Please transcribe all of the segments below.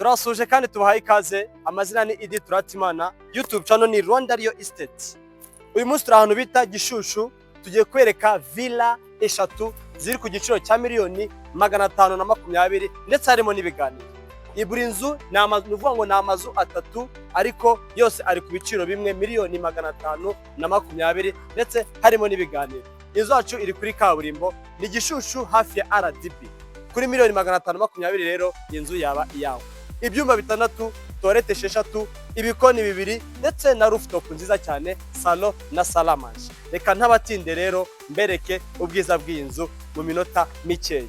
Turasuje kandi tubahaye ikaze. Amazina ni Idi Turatimana, YouTube channel ni Rwanda Real Estate. Uyu munsi turi ahantu bita Gishushu, tugiye kwereka villa eshatu ziri ku giciro cya miliyoni 520 ndetse harimo n'ibiganiro. Buri nzu nuvuga ngo ni amazu atatu ariko yose ari ku biciro bimwe miliyoni 520 ndetse harimo n'ibiganiro. Inzu yacu iri kuri kaburimbo, ni Gishushu hafi ya RDB. Kuri miliyoni 520 rero inzu yaba iyawe. Ibyumba bitandatu, toilette 6, ibikoni 2 ndetse na rooftop nziza cyane, salon na salamanje. Reka ntabatinde rero mbereke ubwiza bw'inzu mu minota mikeya.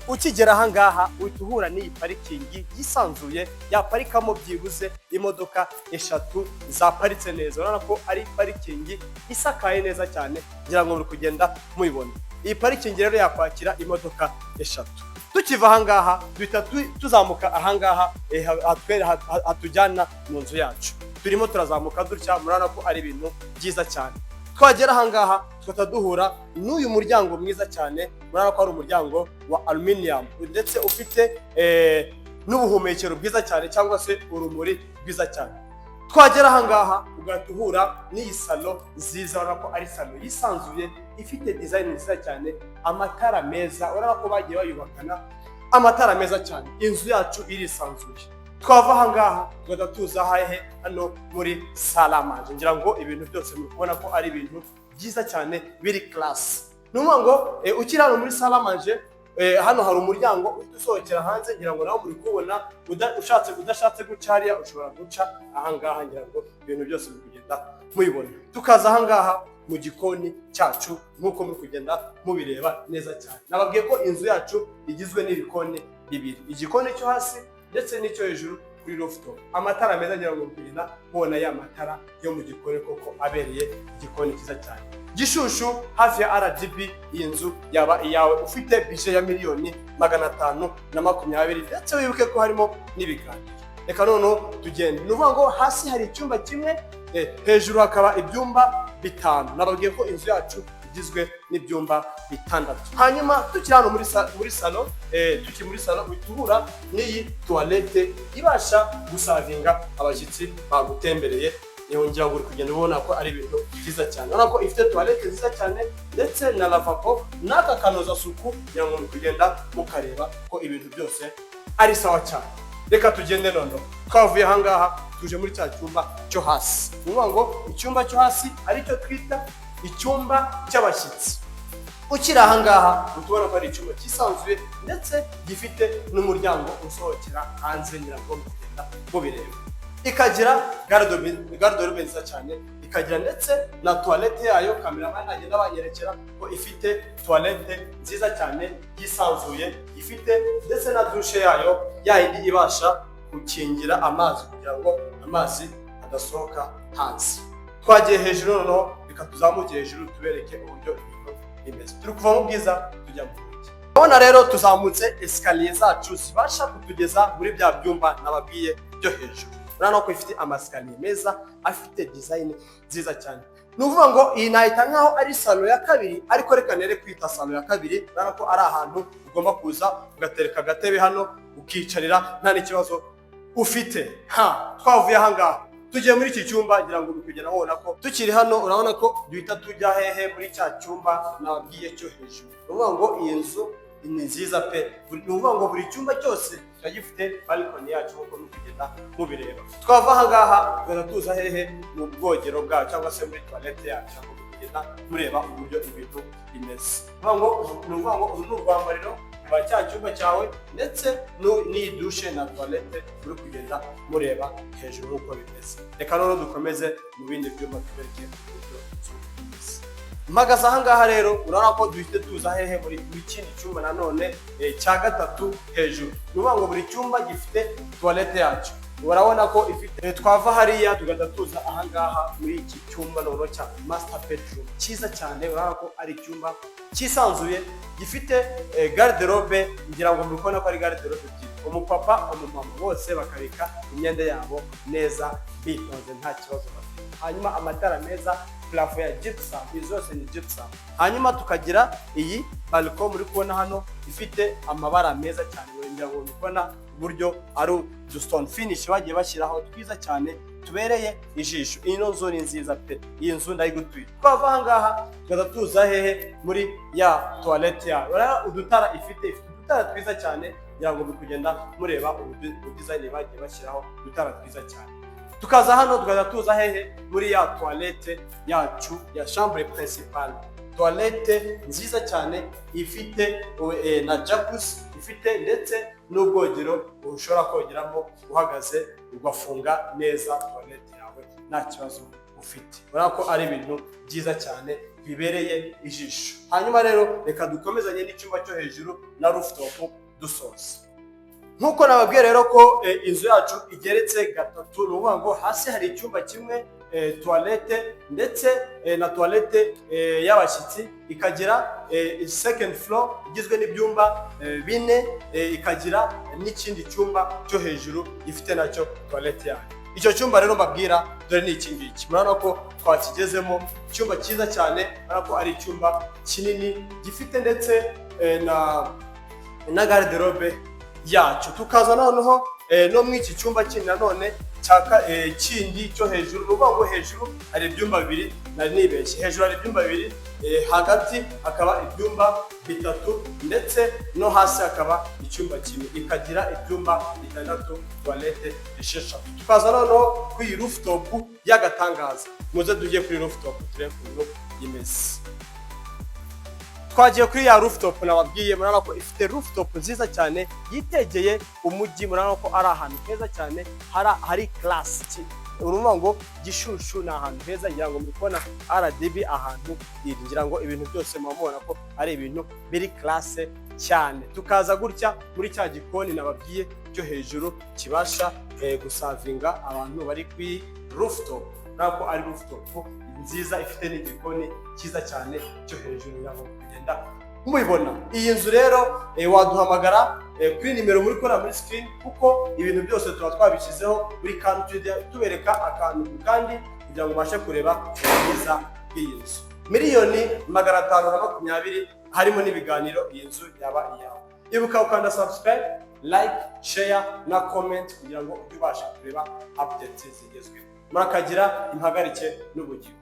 Ukigera aha ngaha uhura n'iyi parikingi yisanzuye, yaparikamo byibuze imodoka 3 zaparitse neza. Urabona ko ari parikingi isakaye neza cyane, ngira ngo muri kugenda muyibona. Iyi parikingi rero yakwakira imodoka 3. Tukiva aha ngaha duhita tuzamuka aha ngaha hatujyana mu nzu yacu. Turimo turazamuka dutya, murabona ko ari ibintu byiza cyane. Twagera aha ngaha duhura n'uyu muryango mwiza cyane, murabona ko ari umuryango wa aluminium ndetse ufite n'ubuhumekero bwiza cyane cyangwa se urumuri rwiza cyane. Twagera aha ngaha ugahura n'iyi salon nziza, urabona ko ari salon yisanzuye ifite design nziza cyane, amatara meza, urabona ko bagiye bayubakana amatara meza cyane. Inzu yacu irisanzuye. Twava aha ngaha tugatuza hehe hano muri salamanje. Ngira ngo ibintu byose mubona ko ari ibintu byiza cyane biri class. Numva ngo ukiri hano muri salamanje, hano hari umuryango usohokera hanze, ngira ngo nawe muri kubona udashatse guca hariya ushobora guca aha ngaha. Ngira ngo ibintu byose muri kugenda mubibona. Tukaza aha ngaha mu gikoni cyacu nk'uko muri kugenda mubireba neza cyane. Nababwiye ko inzu yacu igizwe n'ibikoni 2, igikoni cyo hasi ndetse n'icyo hejuru kuri rooftop. Amatara meza, ngira ngo mubirina mubona ya matara yo mu gikoni koko abereye igikoni cyiza cyane. Gishushu hafi ya RDB, iyi nzu yaba iyawe ufite budget ya miliyoni 520 ndetse wibuke ko harimo n'ibiganiro. Reka noneho tugende. Nuvuga ngo hasi hari icyumba kimwe, hejuru hakaba ibyumba 5. Nababwiye ko inzu yacu igizwe n'ibyumba 6. Hanyuma tukiri hano muri salon, muri salon uhura n'iyi toilette ibasha gusavinga abashyitsi bagutembereye. Ngira ngo uri kugenda ubona ko ari ibintu byiza cyane. Urabona ko ifite toilette nziza cyane ndetse na lavabo n'aka kanoza suku. Ngira ngo muri kugenda mukareba ko ibintu byose ari sawa cyane. Reka tugende noneho. Twavuye aha ngaha tuje muri cya cyumba cyo hasi. Nuvuga ngo icyumba cyo hasi ari cyo twita icyumba cy'abashyitsi. Ukiri aha ngaha utubona ko ari icyumba cyisanzuye ndetse gifite n'umuryango usohokera hanze. Ngira ngo mugenda mubireba. Ikagira garde-robe nziza cyane, ikagira ndetse na toilette yayo. Cameraman agenda banyerekera ko ifite toilette nziza cyane yisanzuye, ifite ndetse na douche yayo yindi ibasha gukingira amazi kugira ngo amazi adasohoka hanze. Twagiye hejuru noneho bikatuzamukira hejuru tubereke uburyo ibintu bimeze. Turi kuva mu bwiza tujya mu buki. Urabona rero tuzamutse escalier zacu zibasha kutugeza muri bya byumba nababwiye byo hejuru. Urabona ko ifite amasikariye meza afite design nziza cyane. Nuvuga ngo iyi nahita nkaho ari salon ya 2 ariko reka nere kwita salon ya 2. Urabona ko ari ahantu ugomba kuza ugatereka agatebe hano ukicarira nta n'ikibazo ufite. Twavuye aha ngaha tugiye muri iki cyumba, ngira ngo kugera ubona ko tukiri hano. Urabona ko duhita tujya hehe muri cya cyumba nababwiye cyo hejuru. Nuvuga ngo iyi nzu ni nziza pe. Nuvuga ngo buri cyumba cyose gifite balcony yacu nk'uko mukugenda mubireba. Twava aha ngaha tuza hehe mu bwogero bwacu cyangwa se muri toilette yacu nk'uko mukugenda mureba uburyo ibintu bimeze. Nuvuga ngo uru n'urwambariro rwa cya cyumba cyawe ndetse n'iyi douche na toilette uri kugenda mureba hejuru nk'uko bimeze. Reka noneho dukomeze mu bindi byumba tubereke uburyo bimeze. Mpagaze aha ngaha rero urabona ko duhite tuza hehe muri kindi cyumba nanone cya 3 hejuru. Nuvuga ngo buri cyumba gifite toilette yacu. Urabona ko ifite twava hariya tugenda tuza aha ngaha muri iki cyumba noneho cya master bedroom cyiza cyane. Urabona ko ari icyumba cyisanzuye gifite garde-robe. Ngira ngo mubona ko ari garde-robe ebyiri, umupapa umumama bose bakabika imyenda yabo neza bitonze nta kibazo bafite. Hanyuma amatara meza, plafond ya gypsum, izose ni gypsum. Hanyuma tukagira iyi balcon muri kubona hano ifite amabara meza cyane. Ngira ngo mubona buryo ari udustone finish bagiye bashyiraho twiza cyane tubereye ijisho. Ino nzu ni nziza pe, iyi nzu ndayigutuye. Twava aha ngaha tukaza tuza hehe muri ya toilette yayo. Udutara ifite udutara twiza cyane kugira ngo bikugenda mureba ubudesign bagiye bashyiraho udutara twiza cyane. Tukaza hano tukaza tuza hehe muri ya toilette yacu ya chambre principale. Toilette nziza cyane ifite na jacuzzi ifite ndetse n'ubwogero ushobora kogeramo uhagaze ugafunga neza toilette yawe nta kibazo ufite. Urabona ko ari ibintu byiza cyane bibereye ijisho. Hanyuma rero reka dukomezanye n'icyumba cyo hejuru na rooftop dusoza. Nkuko nababwiye rero ko inzu yacu igeretse gatatu, ni ukuvuga ngo hasi hari icyumba kimwe toilette ndetse na toilette y'abashyitsi, ikagira second floor igizwe n'ibyumba 4, ikagira n'ikindi cyumba cyo hejuru gifite nacyo toilette yayo. Icyo cyumba rero mbabwira dore ni iki ngiki, murabona ko twakigezemo, icyumba cyiza cyane, murabona ko ari icyumba kinini gifite ndetse na garde-robe yacu. Tukaza noneho no mu iki cyumba kindi nanone kindi cyo hejuru, ni ukuvuga ngo hejuru hari ibyumba 2, nari nibeshye, hejuru hari ibyumba 2, hagati hakaba ibyumba 3 ndetse no hasi hakaba icyumba kimwe, ikagira ibyumba 6, toilette 6. Tukaza noneho kuri rooftop y'agatangaza, muze tujye kuri rooftop turebe ukuntu imeze. Twagiye kuri ya rooftop nababwiye, murabona ko ifite rooftop nziza cyane yitegeye umujyi, murabona ko ari ahantu heza cyane hari class. Urumva ngo Gishushu ni ahantu heza, ngira ngo muri kubona RDB ahantu iri, ngira ngo ibintu byose mubona ko ari ibintu biri class cyane. Tukaza gutya muri cya gikoni nababwiye cyo hejuru kibasha gusavinga abantu bari kuri rooftop. Nako ari rooftop nziza ifite n'igikoni cyiza cyane cyo hejuru, nabo kugenda mubibona. Iyi nzu rero waduhamagara kuri nimero muri kora muri screen, kuko ibintu byose tuba twabishyizeho muri Cantu tubereka akantu kandi kugira ngo ubashe kureba neza iyi nzu. $520,000 harimo n'ibiganiro, iyi nzu yaba iyawe. Ibuka ukanda subscribe, like, share na comment kugira ngo ujye ubasha kureba updates zigezweho. Murakagira impagarike n'ubugingo.